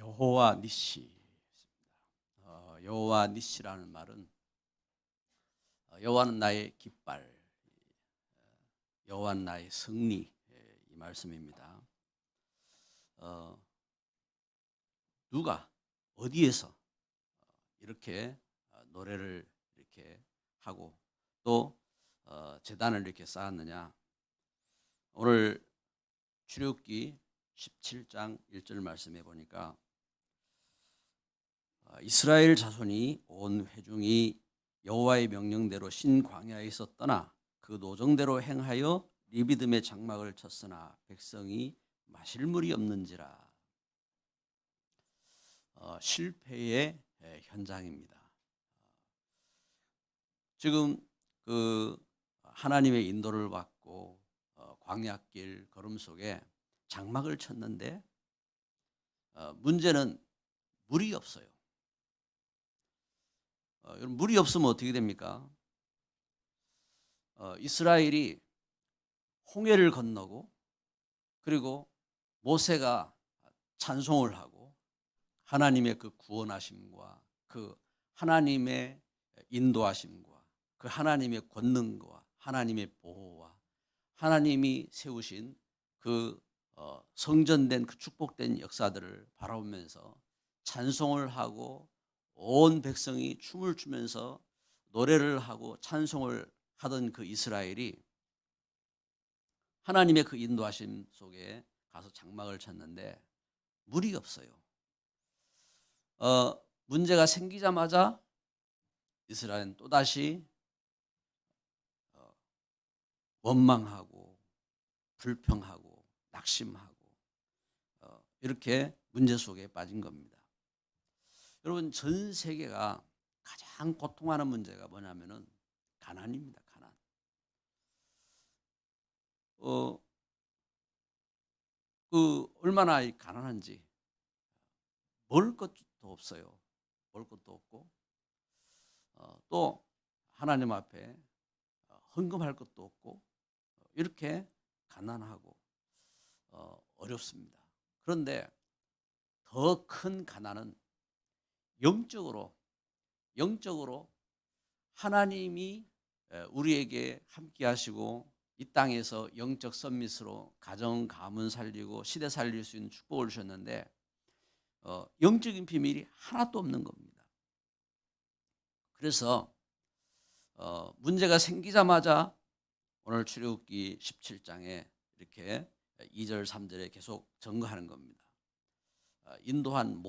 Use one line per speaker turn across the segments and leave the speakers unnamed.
여호와 니시. 여호와 니시라는 말은 여호와는 나의 깃발, 여호와는 나의 승리, 이 말씀입니다. 누가 어디에서 이렇게 노래를 이렇게 하고 또 제단을 이렇게 쌓았느냐? 오늘 출애굽기 17장 1절 말씀해 보니까 이스라엘 자손이 온 회중이 여호와의 명령대로 신 광야에서 떠나 그 노정대로 행하여 리비듬의 장막을 쳤으나 백성이 마실 물이 없는지라. 실패의 현장입니다. 지금 그 하나님의 인도를 받고 광야길 걸음 속에 장막을 쳤는데 문제는 물이 없어요. 물이 없으면 어떻게 됩니까? 이스라엘이 홍해를 건너고 그리고 모세가 찬송을 하고 하나님의 그 구원하심과 그 하나님의 인도하심과 그 하나님의 권능과 하나님의 보호와 하나님이 세우신 그 성전된 그 축복된 역사들을 바라보면서 찬송을 하고 온 백성이 춤을 추면서 노래를 하고 찬송을 하던 그 이스라엘이 하나님의 그 인도하심 속에 가서 장막을 쳤는데 물이 없어요. 문제가 생기자마자 이스라엘은 또다시 원망하고 불평하고 낙심하고 이렇게 문제 속에 빠진 겁니다. 여러분, 전 세계가 가장 고통하는 문제가 뭐냐면은 가난입니다. 가난. 얼마나 가난한지 먹을 것도 없어요. 먹을 것도 없고 또 하나님 앞에 헌금할 것도 없고 이렇게 가난하고 어렵습니다. 그런데 더 큰 가난은 영적으로 하나님이 우리에게 함께 하시고 이 땅에서 영적 서밋으로 가정 가문 살리고 시대 살릴 수 있는 축복을 주셨는데 영적인 비밀이 하나도 없는 겁니다. 그래서 문제가 생기자마자 오늘 출애굽기 17장에 이렇게 2절 3절에 계속 증거하는 겁니다. 인도한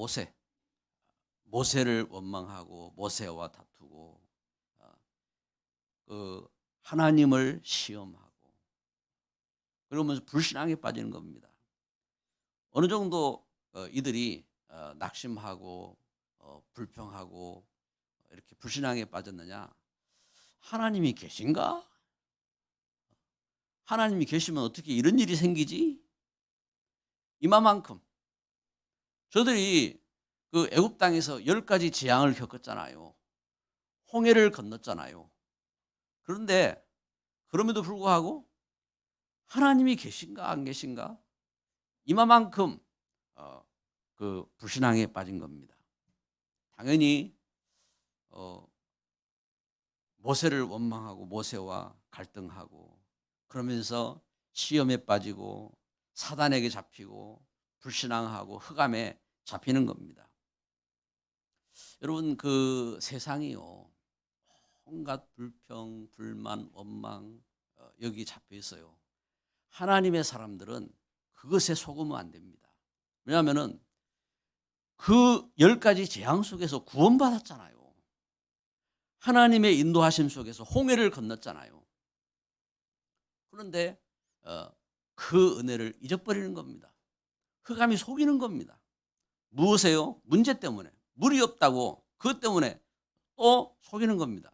모세를 원망하고 모세와 다투고 그 하나님을 시험하고 그러면서 불신앙에 빠지는 겁니다. 어느 정도 이들이 낙심하고 불평하고 이렇게 불신앙에 빠졌느냐? 하나님이 계신가? 하나님이 계시면 어떻게 이런 일이 생기지? 이만큼 저들이 그 애굽 땅에서 10가지 재앙을 겪었잖아요. 홍해를 건넜잖아요. 그런데 그럼에도 불구하고 하나님이 계신가 안 계신가? 이만큼 그 불신앙에 빠진 겁니다. 당연히 모세를 원망하고 모세와 갈등하고 그러면서 시험에 빠지고 사단에게 잡히고 불신앙하고 흑암에 잡히는 겁니다. 여러분, 그 세상이요 온갖 불평, 불만, 원망 여기 잡혀 있어요. 하나님의 사람들은 그것에 속으면 안 됩니다. 왜냐하면은 그 10가지 재앙 속에서 구원받았잖아요. 하나님의 인도하심 속에서 홍해를 건넜잖아요. 그런데 그 은혜를 잊어버리는 겁니다. 흑암이 속이는 겁니다. 무엇이에요? 문제 때문에. 물이 없다고 그것 때문에 또 속이는 겁니다.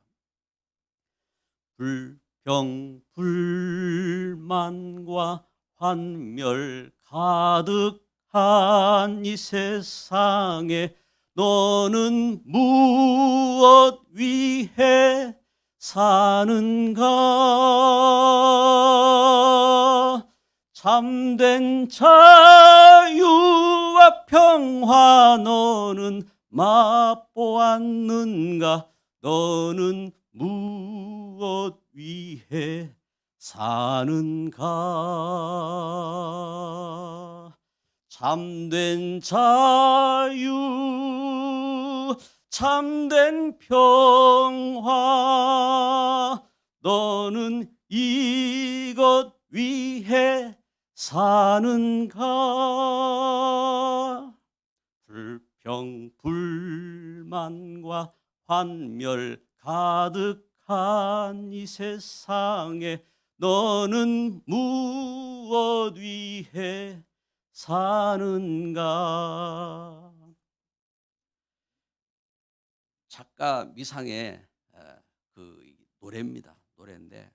불평, 불만과 환멸 가득한 이 세상에 너는 무엇 위해 사는가? 참된 자유와 평화 맛보았는가? 너는 무엇 위해 사는가? 참된 자유, 참된 평화, 너는 이것 위해 사는가? 불평, 불만과 환멸 가득한 이 세상에 너는 무엇 위해 사는가? 작가 미상의 그 노래입니다. 노래인데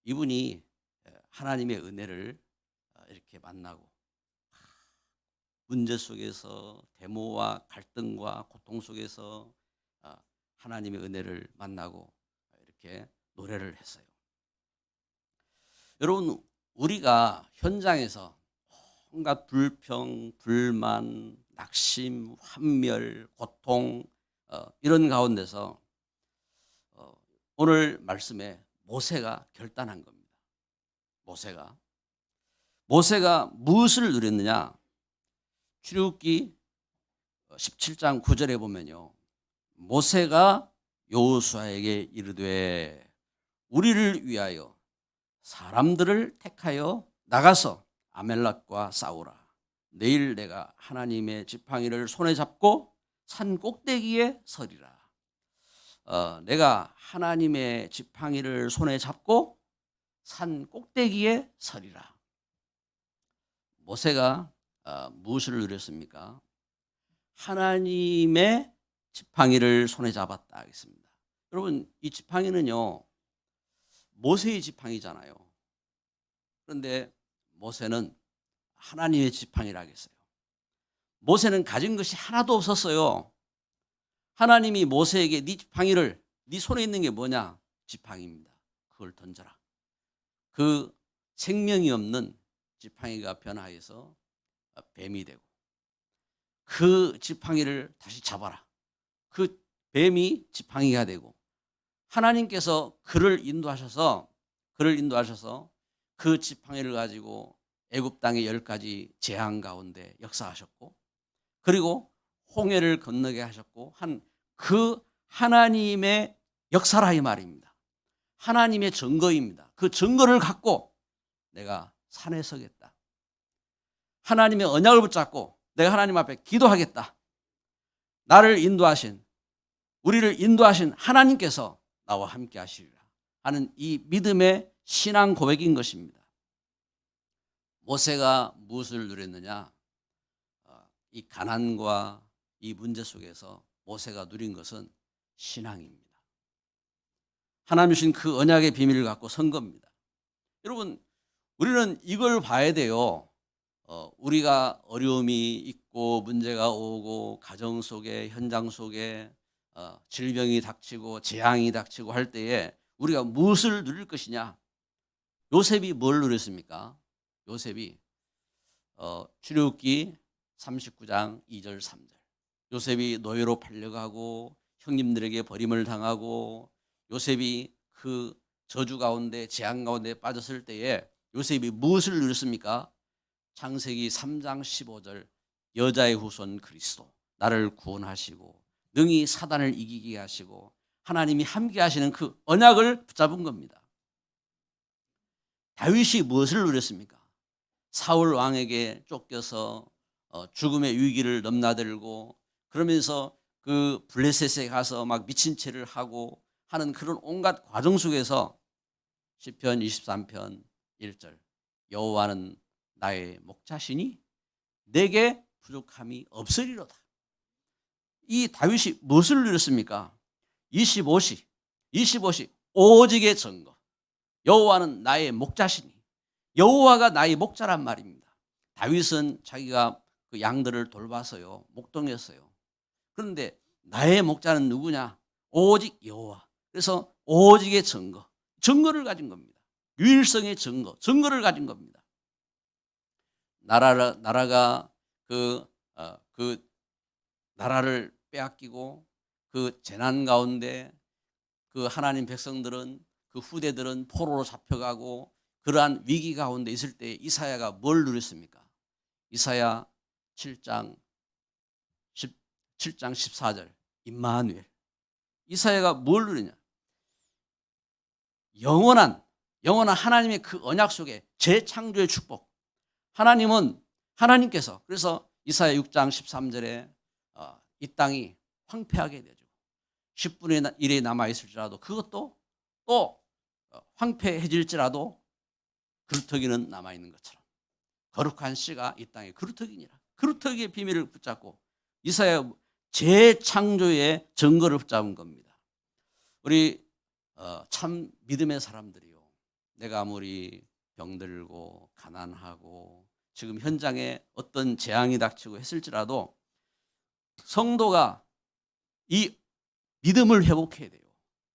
이분이 하나님의 은혜를 이렇게 만나고 문제 속에서 데모와 갈등과 고통 속에서 하나님의 은혜를 만나고 이렇게 노래를 했어요. 여러분, 우리가 현장에서 온갖 불평, 불만, 낙심, 환멸, 고통 이런 가운데서 오늘 말씀에 모세가 결단한 겁니다. 모세가 무엇을 누렸느냐? 출애굽기 17장 9절에 보면요, 모세가 여호수아에게 이르되 우리를 위하여 사람들을 택하여 나가서 아멜렉과 싸우라. 내일 내가 하나님의 지팡이를 손에 잡고 산 꼭대기에 서리라. 내가 하나님의 지팡이를 손에 잡고 산 꼭대기에 서리라. 모세가 무엇을 누렸습니까? 하나님의 지팡이를 손에 잡았다 하겠습니다. 여러분, 이 지팡이는요, 모세의 지팡이잖아요. 그런데 모세는 하나님의 지팡이라 하겠어요. 모세는 가진 것이 하나도 없었어요. 하나님이 모세에게 네 지팡이를, 네 손에 있는 게 뭐냐? 지팡이입니다. 그걸 던져라. 그 생명이 없는 지팡이가 변화해서 뱀이 되고, 그 지팡이를 다시 잡아라. 그 뱀이 지팡이가 되고, 하나님께서 그를 인도하셔서 그 지팡이를 가지고 애굽 땅의 10가지 재앙 가운데 역사하셨고, 그리고 홍해를 건너게 하셨고 한 그 하나님의 역사라 이 말입니다. 하나님의 증거입니다. 그 증거를 갖고 내가 산에 서겠다. 하나님의 언약을 붙잡고 내가 하나님 앞에 기도하겠다. 나를 인도하신, 우리를 인도하신 하나님께서 나와 함께 하시리라 하는 이 믿음의 신앙 고백인 것입니다. 모세가 무엇을 누렸느냐? 이 가난과 이 문제 속에서 모세가 누린 것은 신앙입니다. 하나님 주신 그 언약의 비밀을 갖고 선 겁니다. 여러분, 우리는 이걸 봐야 돼요. 우리가 어려움이 있고 문제가 오고 가정 속에, 현장 속에 질병이 닥치고 재앙이 닥치고 할 때에 우리가 무엇을 누릴 것이냐? 요셉이 뭘 누렸습니까? 요셉이 출애굽기 39장 2절 3절. 요셉이 노예로 팔려가고 형님들에게 버림을 당하고 요셉이 그 저주 가운데 재앙 가운데 빠졌을 때에 요셉이 무엇을 누렸습니까? 창세기 3장 15절. 여자의 후손 그리스도, 나를 구원하시고 능히 사단을 이기게 하시고 하나님이 함께 하시는 그 언약을 붙잡은 겁니다. 다윗이 무엇을 누렸습니까? 사울 왕에게 쫓겨서 죽음의 위기를 넘나들고 그러면서 그 블레셋에 가서 막 미친 채를 하고 하는 그런 온갖 과정 속에서 시편 23편 1절, 여호와는 나의 목자시니 내게 부족함이 없으리로다. 이 다윗이 무엇을 누렸습니까? 25시 오직의 증거. 여호와는 나의 목자시니, 여호와가 나의 목자란 말입니다. 다윗은 자기가 그 양들을 돌봐서요 목동했어요. 그런데 나의 목자는 누구냐? 오직 여호와. 그래서 오직의 증거를 가진 겁니다. 유일성의 증거를 가진 겁니다. 나라가 그 그 나라를 빼앗기고 그 재난 가운데 그 하나님 백성들은 그 후대들은 포로로 잡혀가고 그러한 위기 가운데 있을 때 이사야가 뭘 누렸습니까? 이사야 7장 14절 임마누엘. 이사야가 뭘 누리냐? 영원한 하나님의 그 언약 속에 재창조의 축복. 하나님께서 그래서 이사야 6장 13절에 이 땅이 황폐하게 되죠. 10분의 1이 남아있을지라도 그것도 또 황폐해질지라도 그루터기는 남아있는 것처럼 거룩한 씨가 이 땅에 그루터기니라. 그루터기의 비밀을 붙잡고 이사야 재창조의 증거를 붙잡은 겁니다. 우리 참 믿음의 사람들이요. 내가 아무리 병들고 가난하고 지금 현장에 어떤 재앙이 닥치고 했을지라도 성도가 이 믿음을 회복해야 돼요.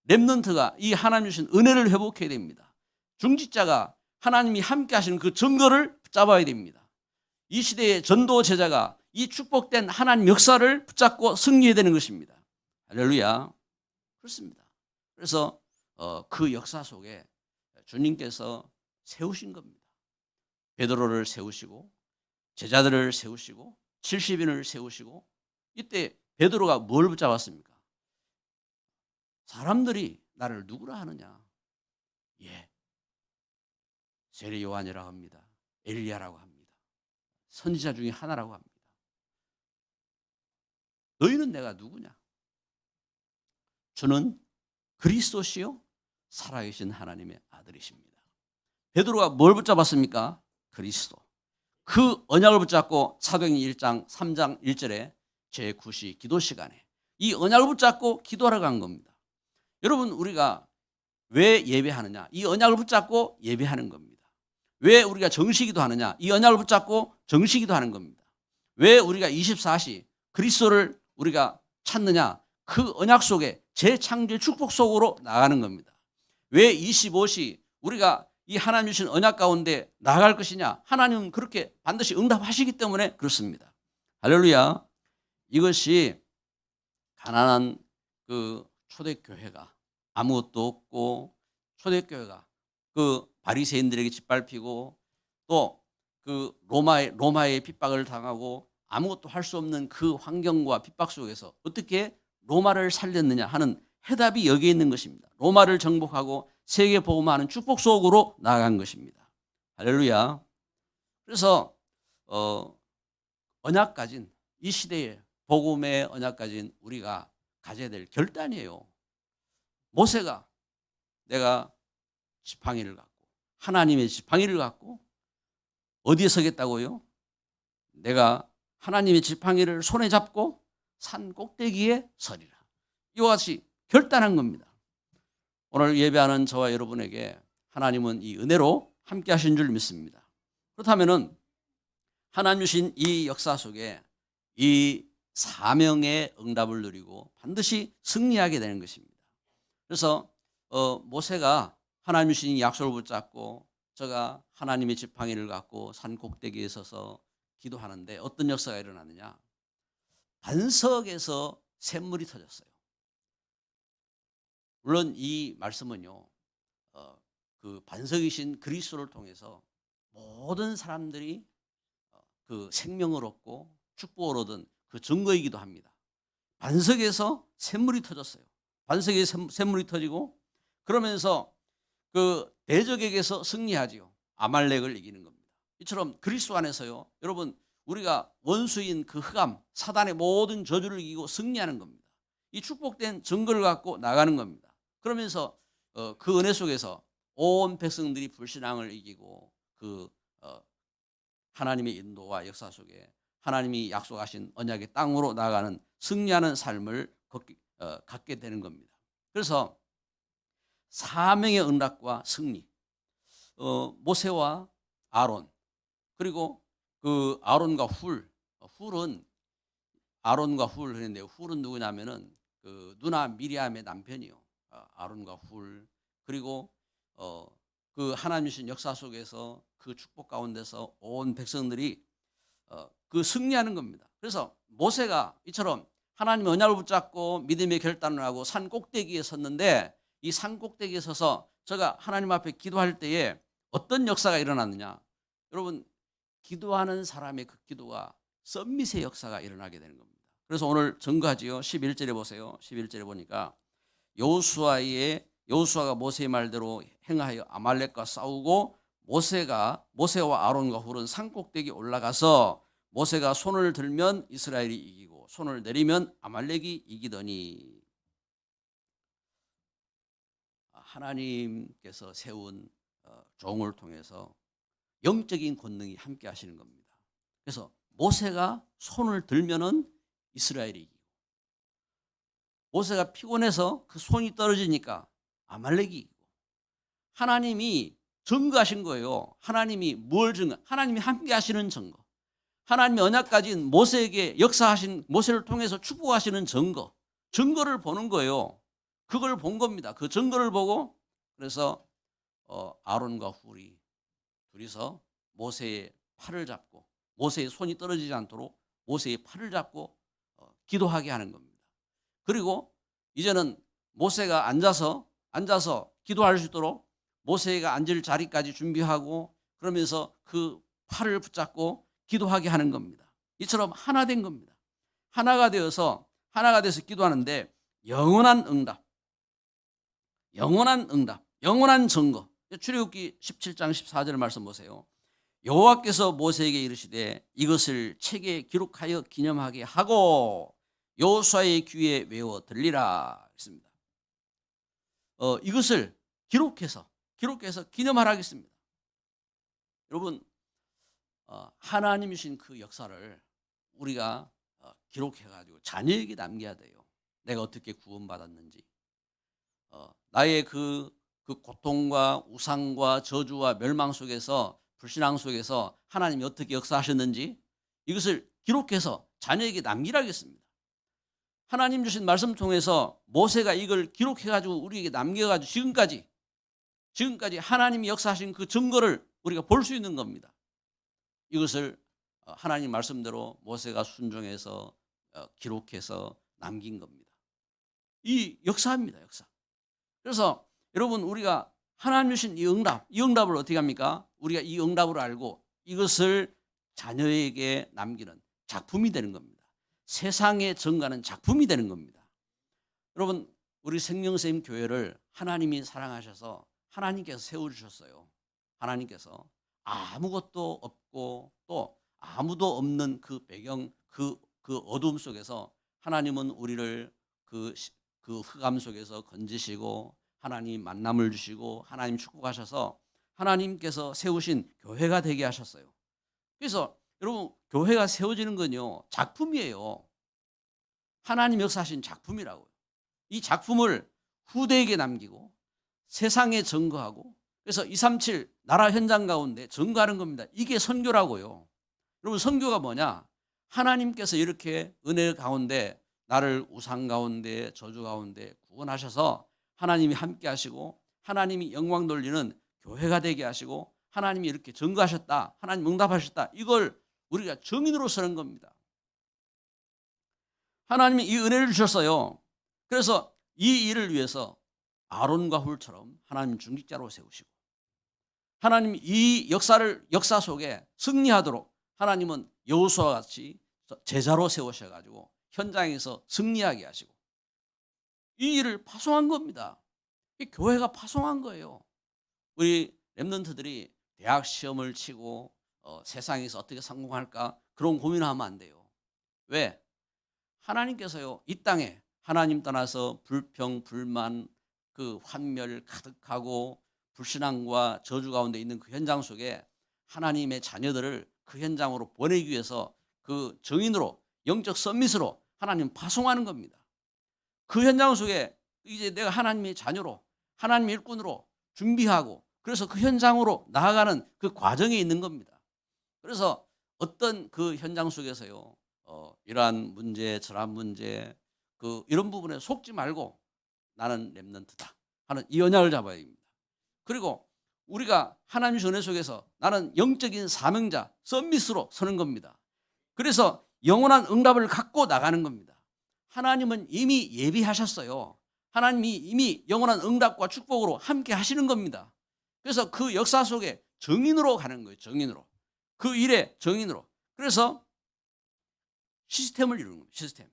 렘넌트가 이 하나님 주신 은혜를 회복해야 됩니다. 중직자가 하나님이 함께 하시는 그 증거를 붙잡아야 됩니다. 이 시대의 전도 제자가 이 축복된 하나님 역사를 붙잡고 승리해야 되는 것입니다. 할렐루야. 그렇습니다. 그래서 그 역사 속에 주님께서 세우신 겁니다. 베드로를 세우시고 제자들을 세우시고 70인을 세우시고 이때 베드로가 뭘 붙잡았습니까? 사람들이 나를 누구라 하느냐? 세례 요한이라고 합니다. 엘리야라고 합니다. 선지자 중에 하나라고 합니다. 너희는 내가 누구냐? 주는 그리스도시요 살아계신 하나님의 아들이십니다. 베드로가 뭘 붙잡았습니까? 그리스도. 그 언약을 붙잡고 사도행전 1장 3장 1절에 제9시 기도 시간에 이 언약을 붙잡고 기도하러 간 겁니다. 여러분 우리가 왜 예배하느냐? 이 언약을 붙잡고 예배하는 겁니다. 왜 우리가 정시기도 하느냐? 이 언약을 붙잡고 정시기도 하는 겁니다. 왜 우리가 24시 그리스도를 우리가 찾느냐? 그 언약 속에 재창조의 축복 속으로 나가는 겁니다. 왜 25시 우리가 이 하나님 주신 언약 가운데 나갈 것이냐? 하나님은 그렇게 반드시 응답하시기 때문에 그렇습니다. 할렐루야. 이것이 가난한 그 초대교회가 아무것도 없고 초대교회가 그 바리새인들에게 짓밟히고 또 그 로마의 핍박을 당하고 아무것도 할 수 없는 그 환경과 핍박 속에서 어떻게 로마를 살렸느냐 하는 해답이 여기에 있는 것입니다. 로마를 정복하고 세계 복음화하는 축복 속으로 나아간 것입니다. 할렐루야. 그래서 언약 가진 이 시대에 복음의 언약 가진 우리가 가져야 될 결단이에요. 모세가 내가 지팡이를 갖고 하나님의 지팡이를 갖고 어디에 서겠다고요? 내가 하나님의 지팡이를 손에 잡고 산 꼭대기에 서리라. 이와 같이 결단한 겁니다. 오늘 예배하는 저와 여러분에게 하나님은 이 은혜로 함께 하신 줄 믿습니다. 그렇다면 하나님 주신 이 역사 속에 이 사명의 응답을 누리고 반드시 승리하게 되는 것입니다. 그래서 모세가 하나님 주신 이 약속을 붙잡고 저가 하나님의 지팡이를 갖고 산 꼭대기에 서서 기도하는데 어떤 역사가 일어나느냐? 반석에서 샘물이 터졌어요. 물론 이 말씀은요, 그 반석이신 그리스도를 통해서 모든 사람들이 그 생명을 얻고 축복을 얻은 그 증거이기도 합니다. 반석에서 샘물이 터졌어요. 반석에 샘물이 터지고 그러면서 그 대적에게서 승리하지요. 아말렉을 이기는 겁니다. 이처럼 그리스도 안에서요, 여러분 우리가 원수인 그 흑암, 사단의 모든 저주를 이기고 승리하는 겁니다. 이 축복된 증거를 갖고 나가는 겁니다. 그러면서 그 은혜 속에서 온 백성들이 불신앙을 이기고 그 하나님의 인도와 역사 속에 하나님이 약속하신 언약의 땅으로 나아가는 승리하는 삶을 갖게 되는 겁니다. 그래서 사명의 응답과 승리, 모세와 아론, 그리고 그 아론과 훌은 아론과 훌 그랬는데 훌은 누구냐면은 그 누나 미리암의 남편이요. 아론과 훌, 그리고 그 하나님 주신 역사 속에서 그 축복 가운데서 온 백성들이 그 승리하는 겁니다. 그래서 모세가 이처럼 하나님의 언약을 붙잡고 믿음의 결단을 하고 산 꼭대기에 섰는데, 이 산 꼭대기에 서서 제가 하나님 앞에 기도할 때에 어떤 역사가 일어났느냐. 여러분, 기도하는 사람의 그 기도가 썸밋의 역사가 일어나게 되는 겁니다. 그래서 오늘 증거하지요. 11절에 보세요. 11절에 보니까 여호수아가 모세의 말대로 행하여 아말렉과 싸우고, 모세와 아론과 훌은 산 꼭대기에 올라가서 모세가 손을 들면 이스라엘이 이기고 손을 내리면 아말렉이 이기더니, 하나님께서 세운 종을 통해서 영적인 권능이 함께 하시는 겁니다. 그래서 모세가 손을 들면은 이스라엘이 이기고, 모세가 피곤해서 그 손이 떨어지니까 아말렉이 이기고, 하나님이 증거하신 거예요. 하나님이 뭘 증거? 하나님이 함께 하시는 증거. 하나님의 언약 가진 모세에게 역사하신, 모세를 통해서 축복하시는 증거를 보는 거예요. 그걸 본 겁니다. 그 증거를 보고, 그래서 아론과 훌이 둘이서 모세의 팔을 잡고, 모세의 손이 떨어지지 않도록 모세의 팔을 잡고 기도하게 하는 겁니다. 그리고 이제는 모세가 앉아서 기도할 수 있도록 모세가 앉을 자리까지 준비하고, 그러면서 그 팔을 붙잡고 기도하게 하는 겁니다. 이처럼 하나 된 겁니다. 하나가 돼서 기도하는데 영원한 응답, 영원한 증거. 출애굽기 17장 14절 말씀 보세요. 여호와께서 모세에게 이르시되 이것을 책에 기록하여 기념하게 하고 여호수아의 귀에 외워 들리라 했습니다. 이것을 기록해서 기념하라 했습니다. 여러분, 하나님이신 그 역사를 우리가 기록해가지고 자녀에게 남겨야 돼요. 내가 어떻게 구원받았는지, 나의 그 고통과 우상과 저주와 멸망 속에서, 불신앙 속에서 하나님이 어떻게 역사하셨는지, 이것을 기록해서 자녀에게 남기라겠습니다. 하나님 주신 말씀 통해서 모세가 이걸 기록해가지고 우리에게 남겨가지고 지금까지 하나님이 역사하신 그 증거를 우리가 볼 수 있는 겁니다. 이것을 하나님 말씀대로 모세가 순종해서 기록해서 남긴 겁니다. 이 역사입니다, 역사. 그래서 여러분, 우리가 하나님 주신 이 응답을 어떻게 합니까? 우리가 이 응답을 알고 이것을 자녀에게 남기는 작품이 되는 겁니다. 세상에 전가는 작품이 되는 겁니다. 여러분, 우리 생명샘 교회를 하나님이 사랑하셔서 하나님께서 세워주셨어요. 하나님께서 아무것도 없고 또 아무도 없는 그 배경, 그 어둠 속에서 하나님은 우리를 그 흑암 속에서 건지시고 하나님 만남을 주시고 하나님 축복하셔서 하나님께서 세우신 교회가 되게 하셨어요. 그래서 여러분, 교회가 세워지는 건요, 작품이에요. 하나님 역사하신 작품이라고요. 이 작품을 후대에게 남기고 세상에 증거하고, 그래서 237 나라 현장 가운데 증거하는 겁니다. 이게 선교라고요. 여러분, 선교가 뭐냐? 하나님께서 이렇게 은혜 가운데 나를 우상 가운데 저주 가운데 구원하셔서 하나님이 함께 하시고 하나님이 영광 돌리는 교회가 되게 하시고 하나님이 이렇게 증거하셨다, 하나님 응답하셨다, 이걸 우리가 증인으로 서는 겁니다. 하나님이 이 은혜를 주셨어요. 그래서 이 일을 위해서 아론과 훌처럼 하나님 중직자로 세우시고, 하나님 이 역사 속에 승리하도록 하나님은 여호수아와 같이 제자로 세우셔가지고 현장에서 승리하게 하시고, 이 일을 파송한 겁니다. 이 교회가 파송한 거예요. 우리 렘넌트들이 대학 시험을 치고 세상에서 어떻게 성공할까 그런 고민하면 안 돼요. 왜? 하나님께서요, 이 땅에 하나님 떠나서 불평, 불만, 그 환멸 가득하고 불신앙과 저주 가운데 있는 그 현장 속에 하나님의 자녀들을 그 현장으로 보내기 위해서 그 증인으로, 영적 썸밋으로 하나님 파송하는 겁니다. 그 현장 속에 이제 내가 하나님의 자녀로, 하나님의 일꾼으로 준비하고, 그래서 그 현장으로 나아가는 그 과정에 있는 겁니다. 그래서 어떤 그 현장 속에서요, 이러한 문제, 저러한 문제, 이런 부분에 속지 말고 나는 렘넌트다 하는 이 언약을 잡아야 됩니다. 그리고 우리가 하나님의 은혜 속에서 나는 영적인 사명자, 썸밋으로 서는 겁니다. 그래서 영원한 응답을 갖고 나가는 겁니다. 하나님은 이미 예비하셨어요. 하나님이 이미 영원한 응답과 축복으로 함께 하시는 겁니다. 그래서 그 역사 속에 정인으로 가는 거예요. 정인으로. 그 일의 정인으로. 그래서 시스템을 이루는 겁니다. 시스템.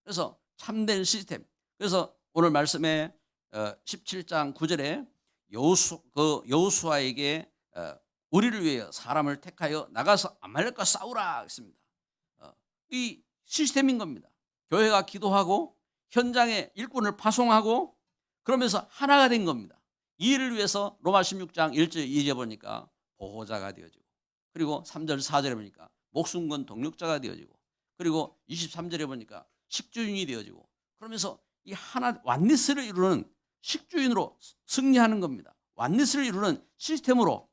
그래서 참된 시스템. 그래서 오늘 말씀에 17장 9절에 여호수아에게 우리를 위하여 사람을 택하여 나가서 아말렉과 싸우라 했습니다. 이 시스템인 겁니다. 교회가 기도하고 현장에 일꾼을 파송하고 그러면서 하나가 된 겁니다. 이 일을 위해서 로마 16장 1절 2절에 보니까 보호자가 되어지고, 그리고 3절 4절에 보니까 목숨 건 동력자가 되어지고, 그리고 23절에 보니까 식주인이 되어지고, 그러면서 이 하나 완리스를 이루는 식주인으로 승리하는 겁니다. 완리스를 이루는 시스템으로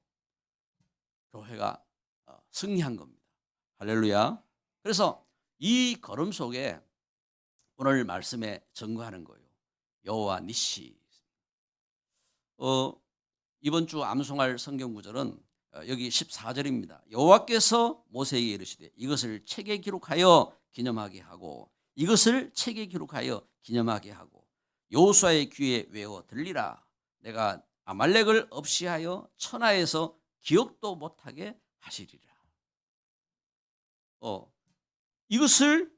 교회가 승리한 겁니다. 할렐루야. 그래서 이 걸음 속에 오늘 말씀에 증거하는 거예요. 여호와 니시. 이번 주 암송할 성경 구절은 여기 14절입니다. 여호와께서 모세에게 이르시되 이것을 책에 기록하여 기념하게 하고, 이것을 책에 기록하여 기념하게 하고 여호수아의 귀에 외워 들리라. 내가 아말렉을 없이하여 천하에서 기억도 못하게 하시리라. 이것을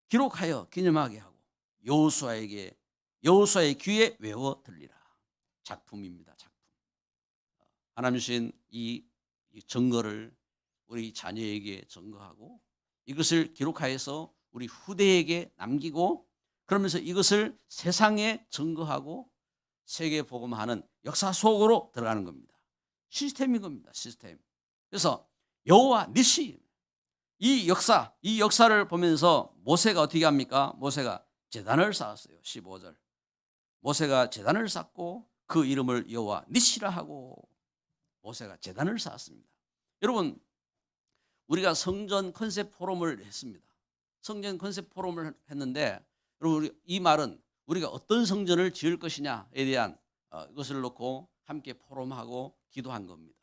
기록하여 기념하게 하고 여호수아의 귀에 외워 들리라. 작품입니다. 작품. 하나님 주신 이 증거를 우리 자녀에게 증거하고, 이것을 기록하여서 우리 후대에게 남기고, 그러면서 이것을 세상에 증거하고 세계 복음하는 역사 속으로 들어가는 겁니다. 시스템인 겁니다. 시스템. 그래서 여호와 니시, 이 역사를 보면서 모세가 어떻게 합니까? 모세가 제단을 쌓았어요. 15절. 모세가 제단을 쌓고 그 이름을 여호와 니시라 하고 모세가 제단을 쌓았습니다. 여러분, 우리가 성전 컨셉 포럼을 했습니다. 성전 컨셉 포럼을 했는데, 여러분, 이 말은 우리가 어떤 성전을 지을 것이냐에 대한 것을 놓고 함께 포럼하고 기도한 겁니다.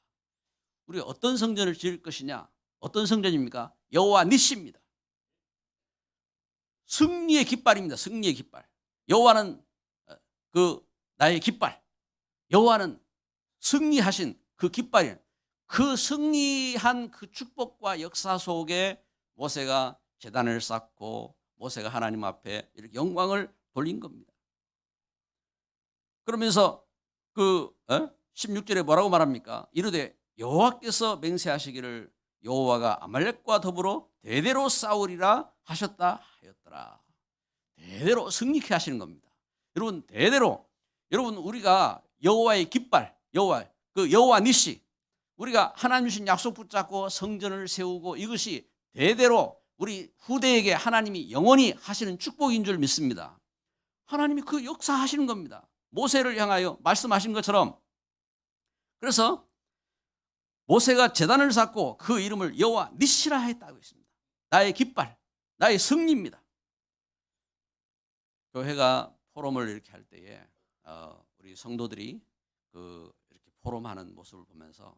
우리가 어떤 성전을 지을 것이냐? 어떤 성전입니까? 여호와 니시입니다. 승리의 깃발입니다. 승리의 깃발. 여호와는 나의 깃발. 여호와는 승리하신 그 깃발이에요. 그 승리한 그 축복과 역사 속에 모세가 제단을 쌓고 모세가 하나님 앞에 이렇게 영광을 돌린 겁니다. 그러면서 16절에 뭐라고 말합니까? 이르되 여호와께서 맹세하시기를 여호와가 아말렉과 더불어 대대로 싸우리라 하셨다 하였더라. 대대로 승리케 하시는 겁니다. 여러분, 대대로, 여러분, 우리가 여호와의 깃발, 여호와 니시, 우리가 하나님 주신 약속 붙잡고 성전을 세우고, 이것이 대대로 우리 후대에게 하나님이 영원히 하시는 축복인 줄 믿습니다. 하나님이 그 역사하시는 겁니다. 모세를 향하여 말씀하신 것처럼. 그래서 모세가 제단을 쌓고 그 이름을 여호와 니시라 했다고 했습니다. 나의 깃발, 나의 승리입니다. 교회가 포럼을 이렇게 할 때에 우리 성도들이 이렇게 포럼하는 모습을 보면서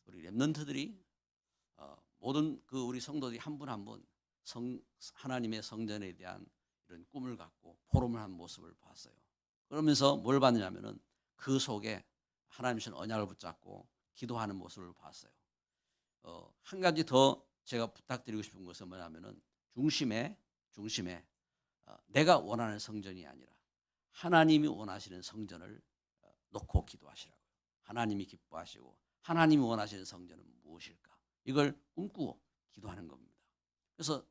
우리 렘넌트들이 모든 우리 성도들이 한 분 한 분 하나님의 성전에 대한 이런 꿈을 갖고 포럼을 하는 모습을 봤어요. 그러면서 뭘 봤냐면은 그 속에 하나님 주신 언약을 붙잡고 기도하는 모습을 봤어요. 한 가지 더 제가 부탁드리고 싶은 것은 뭐냐면은 중심에 내가 원하는 성전이 아니라 하나님이 원하시는 성전을 놓고 기도하시라고요. 하나님이 기뻐하시고 하나님이 원하시는 성전은 무엇일까? 이걸 꿈꾸고 기도하는 겁니다. 그래서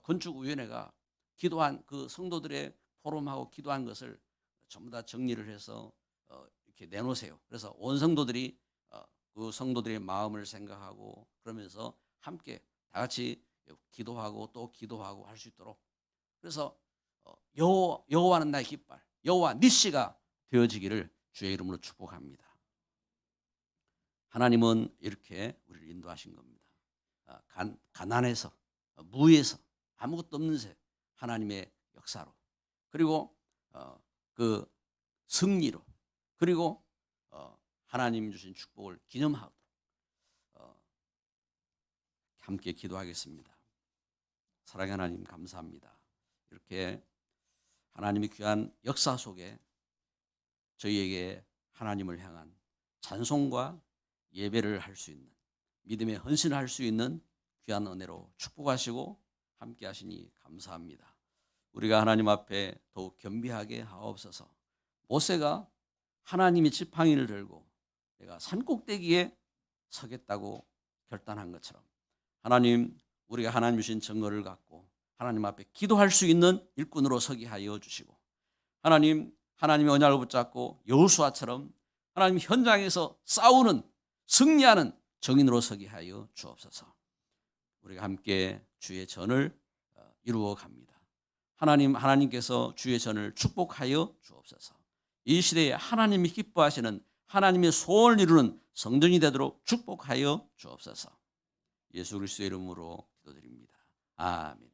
건축위원회가 기도한 그 성도들의 포럼하고 기도한 것을 전부 다 정리를 해서 이렇게 내놓으세요. 그래서 온 성도들이 그 성도들의 마음을 생각하고 그러면서 함께 다 같이 기도하고 또 기도하고 할 수 있도록, 그래서 여호와는 나의 깃발, 여호와 니시가 되어지기를 주의 이름으로 축복합니다. 하나님은 이렇게 우리를 인도하신 겁니다. 가난해서, 무에서, 아무것도 없는 새 하나님의 역사로, 그리고 그 승리로, 그리고 하나님 주신 축복을 기념하고 함께 기도하겠습니다. 사랑하는 하나님 감사합니다. 이렇게 하나님의 귀한 역사 속에 저희에게 하나님을 향한 찬송과 예배를 할 수 있는, 믿음의 헌신을 할 수 있는 귀한 은혜로 축복하시고 함께 하시니 감사합니다. 우리가 하나님 앞에 더욱 겸비하게 하옵소서. 모세가 하나님이 지팡이를 들고 내가 산꼭대기에 서겠다고 결단한 것처럼 하나님, 우리가 하나님 주신 증거를 갖고 하나님 앞에 기도할 수 있는 일꾼으로 서게 하여 주시고, 하나님, 하나님의 언약을 붙잡고 여호수아처럼 하나님 현장에서 싸우는, 승리하는 정인으로 서게 하여 주옵소서. 우리가 함께 주의 전을 이루어 갑니다. 하나님께서 주의 전을 축복하여 주옵소서. 이 시대에 하나님이 기뻐하시는 하나님의 소원을 이루는 성전이 되도록 축복하여 주옵소서. 예수 그리스도의 이름으로 기도드립니다. 아멘.